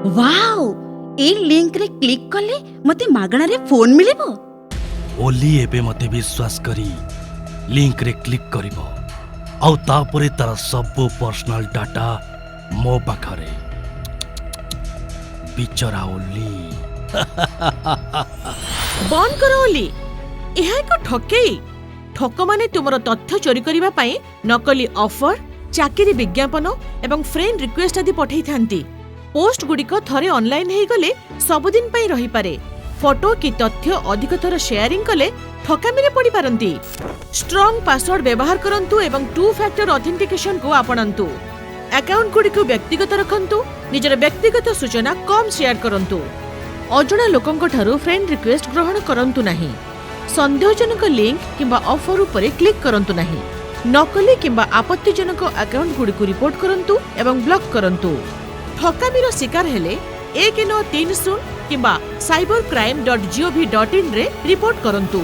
Wow ए link रे click कले मते मागणा रे फोन मिलिबो। ओली एबे मते विश्वास करी लिंक रे क्लिक करिवो आउ तापरे तार सब पर्सनल डाटा मो पाखरे। बिचरा ओली बंद करो ओली। यह एक ठकेई। ठक माने तुमर तथ्य चोरी करिबा पई नकली ऑफर, चाकरी विज्ञापन एवं फ्रेंड रिक्वेस्ट आदि पठै थांती। पोस्ट गुडिक थरे ऑनलाइन हे गले सबुदिन पई रही पारे। फोटो की तथ्य अधिक थर शेयरिंग कले ठकामी रे पड़ी पारंती। स्ट्रांग पासवर्ड व्यवहार करंतु एवं टू फैक्टर ऑथेंटिकेशन को आपणंतु। अकाउंट गुडी को व्यक्तिगत रखंतु। निजर व्यक्तिगत सूचना कम शेयर करंतु। अजणा लोकंक ठारू फ्रेंड रिक्वेस्ट ग्रहण करंतु नाही। संदेहजनक लिंक किंबा ऑफर उपरे क्लिक करंतु नाही। नकली किंबा आपत्तिजनक अकाउंट गुडी को रिपोर्ट करंतु एवं ब्लॉक करंतु। ठकामीर शिकार हेले 1930 किंबा cybercrime.gov.in रे रिपोर्ट करंतु।